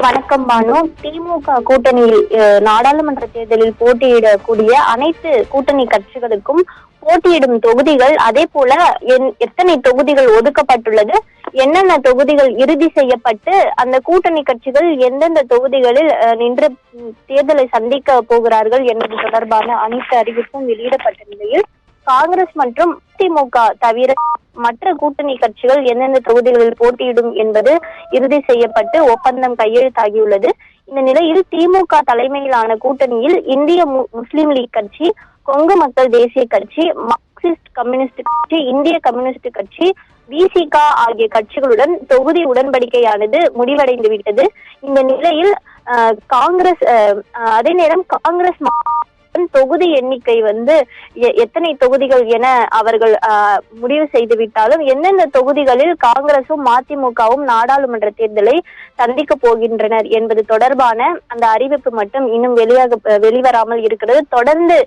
வணக்கம் பானு. திமுக கூட்டணியில் நாடாளுமன்ற தேர்தலில் போட்டியிடக்கூடிய அனைத்து கூட்டணி கட்சிகளுக்கும் போட்டியிடும் தொகுதிகள், அதே போல எத்தனை தொகுதிகள் ஒதுக்கப்பட்டுள்ளது, என்னென்ன தொகுதிகள் இறுதி செய்யப்பட்டு அந்த கூட்டணி கட்சிகள் எந்தெந்த தொகுதிகளில் நின்று தேர்தலை சந்திக்க போகிறார்கள் என்பது தொடர்பான அனைத்து அறிவிப்பும் வெளியிடப்பட்ட நிலையில் காங்கிரஸ் மற்றும் திமுக தவிர மற்ற கூட்டணி கட்சிகள் எந்தெந்த தொகுதிகளில் போட்டியிடும் என்பது இறுதி செய்யப்பட்டு ஒப்பந்தம் கையெழுத்தாகியுள்ளது. இந்த நிலையில் திமுக தலைமையிலான கூட்டணியில் இந்திய முஸ்லிம் லீக் கட்சி, கொங்கு மக்கள் தேசிய கட்சி, மார்க்சிஸ்ட் கம்யூனிஸ்ட் கட்சி, இந்திய கம்யூனிஸ்ட் கட்சி, விசிக ஆகிய கட்சிகளுடன் தொகுதி உடன்படிக்கையானது முடிவடைந்து விட்டது. இந்த நிலையில் காங்கிரஸ் அதே நேரம் காங்கிரஸ் தொகுதி எண்ணிக்கை எத்தனை தொகுதிகள் என அவர்கள் முடிவு செய்து விட்டாலும் எந்தெந்த தொகுதிகளில் காங்கிரசும் மதிமுகவும் நாடாளுமன்ற தேர்தலை சந்திக்க போகின்றனர் என்பது தொடர்பான அந்த அறிவிப்பு மட்டும் இன்னும் வெளிவராமல் இருக்கிறது. தொடர்ந்து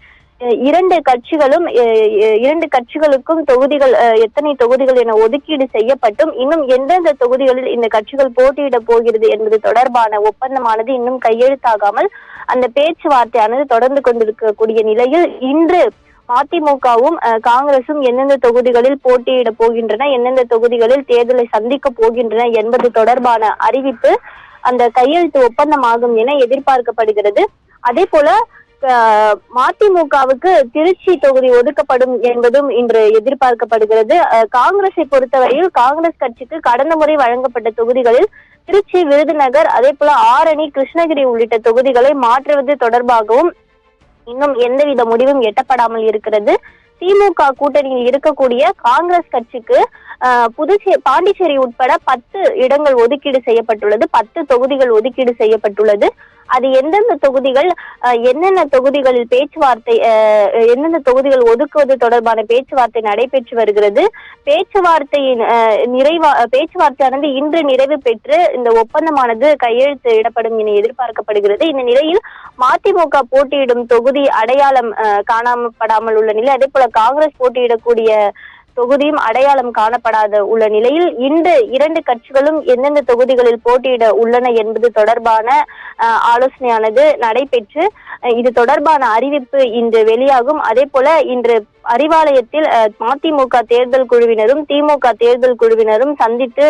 இரண்டு கட்சிகளுக்கும் தொகுதிகள் எத்தனை தொகுதிகள் என ஒதுக்கீடு செய்யப்பட்டும் இன்னும் எந்தெந்த தொகுதிகளில் இந்த கட்சிகள் போட்டியிட போகிறது என்பது தொடர்பான ஒப்பந்தமானது இன்னும் கையெழுத்தாகாமல் அந்த பேச்சுவார்த்தையானது தொடர்ந்து கொண்டிருக்கக்கூடிய நிலையில் இன்று மதிமுகவும் காங்கிரசும் எந்தெந்த தொகுதிகளில் போட்டியிட போகின்றன, எந்தெந்த தொகுதிகளில் தேர்தலை சந்திக்க போகின்றன என்பது தொடர்பான அறிவிப்பு அந்த கையெழுத்து ஒப்பந்தமாகும் என எதிர்பார்க்கப்படுகிறது. அதே போல மதிமுகவுக்கு திருச்சி தொகுதி ஒதுக்கப்படும் என்பதும் இன்று எதிர்பார்க்கப்படுகிறது. காங்கிரஸை பொறுத்தவரையில் காங்கிரஸ் கட்சிக்கு கடந்த முறை வழங்கப்பட்ட தொகுதிகளில் திருச்சி, விருதுநகர், அதே போல ஆரணி, கிருஷ்ணகிரி உள்ளிட்ட தொகுதிகளை மாற்றுவது தொடர்பாகவும் இன்னும் எந்தவித முடிவும் எட்டப்படாமல் இருக்கிறது. திமுக கூட்டணியில் இருக்கக்கூடிய காங்கிரஸ் கட்சிக்கு பாண்டிச்சேரி உட்பட 10 இடங்கள் ஒதுக்கீடு செய்யப்பட்டுள்ளது, 10 தொகுதிகள் ஒதுக்கீடு செய்யப்பட்டுள்ளது. அது எந்தெந்த தொகுதிகள், என்னென்ன தொகுதிகளில் எந்தெந்த தொகுதிகள் ஒதுக்குவது தொடர்பான பேச்சுவார்த்தை நடைபெற்று வருகிறது. பேச்சுவார்த்தையானது இன்று நிறைவு பெற்று இந்த ஒப்பந்தமானது கையெழுத்து இடப்படும் என எதிர்பார்க்கப்படுகிறது. இந்த நிலையில் மதிமுக போட்டியிடும் தொகுதி அடையாளம் காணப்படாமல் உள்ள நிலை, அதே போல காங்கிரஸ் போட்டியிடக்கூடிய தொகுதியும் அடையாளம் காணப்படாத உள்ள நிலையில் இன்று இரண்டு கட்சிகளும் எந்தெந்த தொகுதிகளில் போட்டியிட உள்ளன என்பது தொடர்பான ஆலோசனையானது நடைபெற்று இது தொடர்பான அறிவிப்பு இன்று வெளியாகும். அதே போல இன்று அறிவாலயத்தில் மதிமுக தேர்தல் குழுவினரும் திமுக தேர்தல் குழுவினரும் சந்தித்து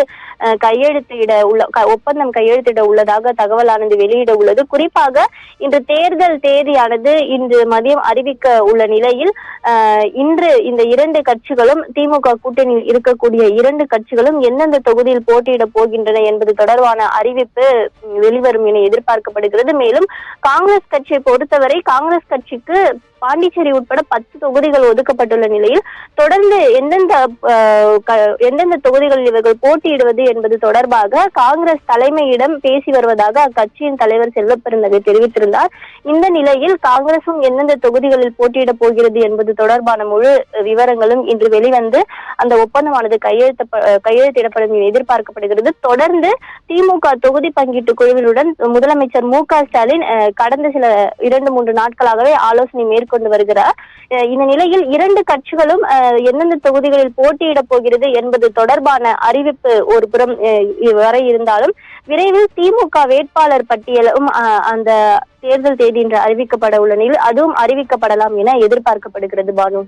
ஒப்பந்தம் கையெழுத்திட உள்ளதாக தகவலானது வெளியிட உள்ளது. குறிப்பாக இன்று தேர்தல் தேதியானது இன்று மதியம் அறிவிக்க உள்ள நிலையில் இன்று இந்த இரண்டு கட்சிகளும், திமுக கூட்டணியில் இருக்கக்கூடிய இரண்டு கட்சிகளும் எந்தெந்த தொகுதியில் போட்டியிட போகின்றன என்பது தொடர்பான அறிவிப்பு வெளிவரும் என எதிர்பார்க்கப்படுகிறது. மேலும் காங்கிரஸ் கட்சியை பொறுத்தவரை காங்கிரஸ் கட்சிக்கு பாண்டிச்சேரி உட்பட 10 தொகுதிகள் ஒதுக்கப்பட்டுள்ள நிலையில் தொடர்ந்து எந்தெந்த தொகுதிகளில் இவர்கள் போட்டியிடுவது என்பது தொடர்பாக காங்கிரஸ் தலைமையிடம் பேசி வருவதாக அக்கட்சியின் தலைவர் செல்வப்பெருந்தகை தெரிவித்திருந்தார். இந்த நிலையில் காங்கிரசும் எந்தெந்த தொகுதிகளில் போட்டியிட போகிறது என்பது தொடர்பான முழு விவரங்களும் இன்று வெளிவந்து அந்த ஒப்பந்தமானது கையெழுத்திடப்படும் என எதிர்பார்க்கப்படுகிறது. தொடர்ந்து திமுக தொகுதி பங்கீட்டு குழுவினுடன் முதலமைச்சர் மு.க.ஸ்டாலின் கடந்த 2-3 நாட்களாகவே ஆலோசனை கொண்டு வருகிறார். இந்த நிலையில் இரண்டு கட்சிகளும் எந்தெந்த தொகுதிகளில் போட்டியிட போகிறது என்பது தொடர்பான அறிவிப்பு ஒரு புறம் வர இருந்தாலும் விரைவில் திமுக வேட்பாளர் பட்டியலும் அந்த தேர்தல் தேதி என்று அறிவிக்கப்பட உள்ள நிலையில் அதுவும் அறிவிக்கப்படலாம் என எதிர்பார்க்கப்படுகிறது. பானு.